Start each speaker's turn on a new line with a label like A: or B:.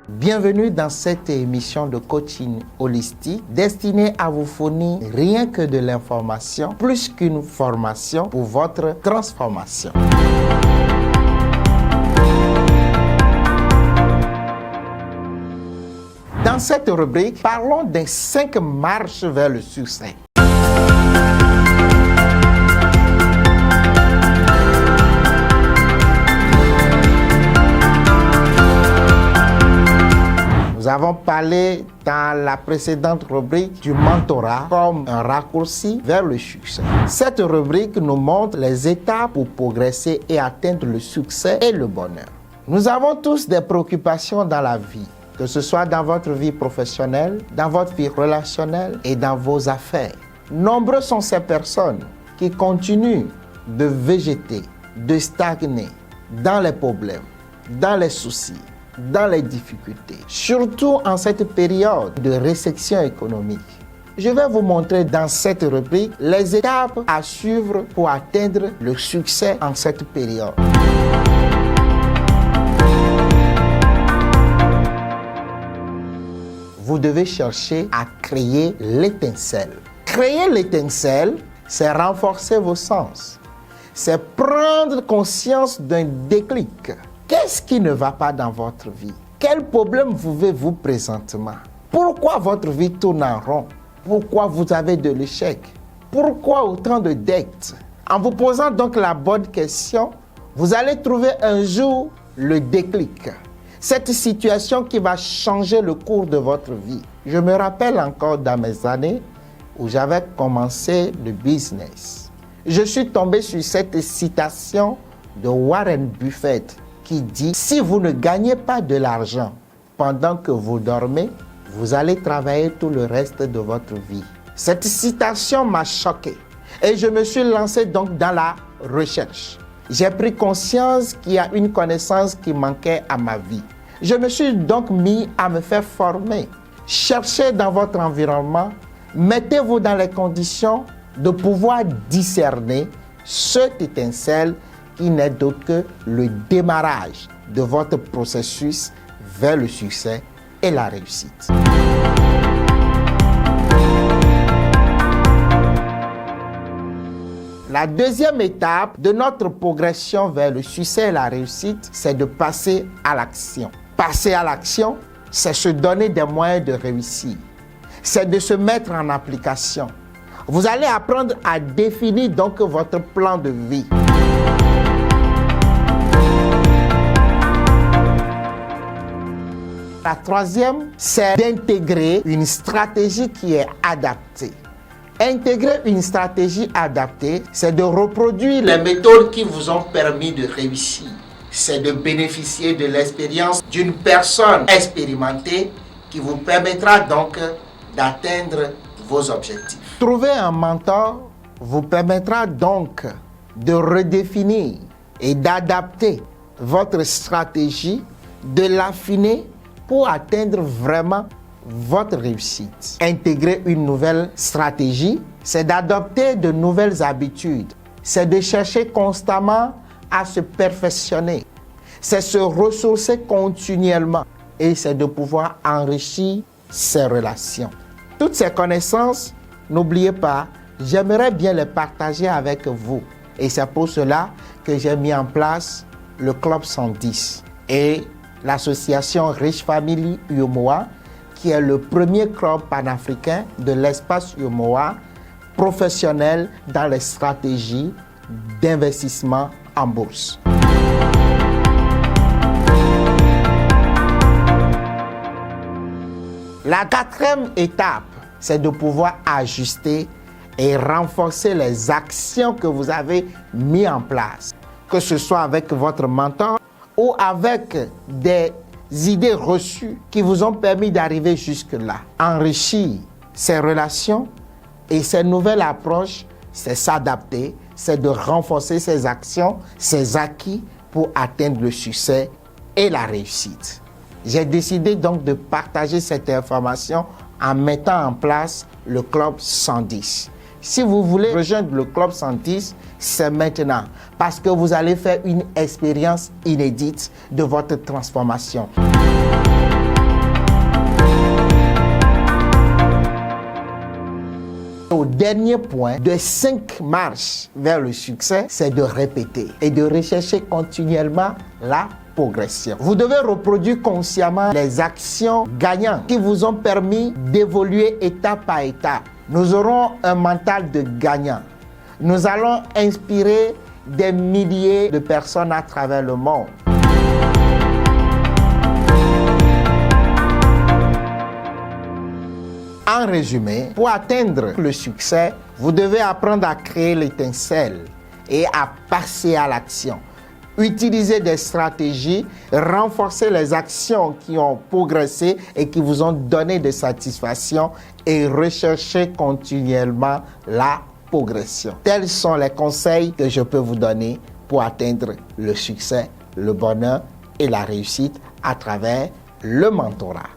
A: Bienvenue dans cette émission de coaching holistique destinée à vous fournir rien que de l'information, plus qu'une formation pour votre transformation. Dans cette rubrique, parlons des 5 marches vers le succès. Nous avons parlé dans la précédente rubrique du mentorat comme un raccourci vers le succès. Cette rubrique nous montre les étapes pour progresser et atteindre le succès et le bonheur. Nous avons tous des préoccupations dans la vie, que ce soit dans votre vie professionnelle, dans votre vie relationnelle et dans vos affaires. Nombreux sont ces personnes qui continuent de végéter, de stagner dans les problèmes, dans les soucis, dans les difficultés, surtout en cette période de récession économique. Je vais vous montrer dans cette rubrique les étapes à suivre pour atteindre le succès en cette période. Vous devez chercher à créer l'étincelle. Créer l'étincelle, c'est renforcer vos sens. C'est prendre conscience d'un déclic. Qu'est-ce qui ne va pas dans votre vie? Quel problème vivez-vous présentement? Pourquoi votre vie tourne en rond? Pourquoi vous avez de l'échec? Pourquoi autant de dettes? En vous posant donc la bonne question, vous allez trouver un jour le déclic. Cette situation qui va changer le cours de votre vie. Je me rappelle encore dans mes années où j'avais commencé le business. Je suis tombé sur cette citation de Warren Buffett qui dit « Si vous ne gagnez pas de l'argent pendant que vous dormez, vous allez travailler tout le reste de votre vie. » Cette citation m'a choqué et je me suis lancé donc dans la recherche. J'ai pris conscience qu'il y a une connaissance qui manquait à ma vie. Je me suis donc mis à me faire former. Cherchez dans votre environnement, mettez-vous dans les conditions de pouvoir discerner cette étincelle qui n'est d'autre que le démarrage de votre processus vers le succès et la réussite. La deuxième étape de notre progression vers le succès et la réussite, c'est de passer à l'action. Passer à l'action, c'est se donner des moyens de réussir. C'est de se mettre en application. Vous allez apprendre à définir donc votre plan de vie. La troisième, c'est d'intégrer une stratégie qui est adaptée. Intégrer une stratégie adaptée, c'est de reproduire les méthodes qui vous ont permis de réussir. C'est de bénéficier de l'expérience d'une personne expérimentée qui vous permettra donc d'atteindre vos objectifs. Trouver un mentor vous permettra donc de redéfinir et d'adapter votre stratégie, de l'affiner pour atteindre vraiment votre réussite. Intégrer une nouvelle stratégie, c'est d'adopter de nouvelles habitudes. C'est de chercher constamment à se perfectionner. C'est se ressourcer continuellement. Et c'est de pouvoir enrichir ses relations. Toutes ces connaissances, n'oubliez pas, j'aimerais bien les partager avec vous. Et c'est pour cela que j'ai mis en place le Club 110 et l'association Rich Family UMOA, qui est le premier club panafricain de l'espace UMOA professionnel dans les stratégies d'investissement en bourse. La quatrième étape, c'est de pouvoir ajuster et renforcer les actions que vous avez mises en place. que ce soit avec votre mentor ou avec des idées reçues qui vous ont permis d'arriver jusque-là. Enrichir ces relations et ces nouvelles approches, c'est s'adapter, c'est de renforcer ses actions, ses acquis pour atteindre le succès et la réussite. J'ai décidé donc de partager cette information en mettant en place le Club 110. Si vous voulez rejoindre le Club 110, c'est maintenant parce que vous allez faire une expérience inédite de votre transformation. Au dernier point de 5 marches vers le succès, c'est de répéter et de rechercher continuellement la progression. Vous devez reproduire consciemment les actions gagnantes qui vous ont permis d'évoluer étape par étape. Nous aurons un mental de gagnant. Nous allons inspirer des milliers de personnes à travers le monde. En résumé, pour atteindre le succès, vous devez apprendre à créer l'étincelle et à passer à l'action. Utiliser des stratégies, renforcer les actions qui ont progressé et qui vous ont donné des satisfactions et rechercher continuellement la progression. Tels sont les conseils que je peux vous donner pour atteindre le succès, le bonheur et la réussite à travers le mentorat.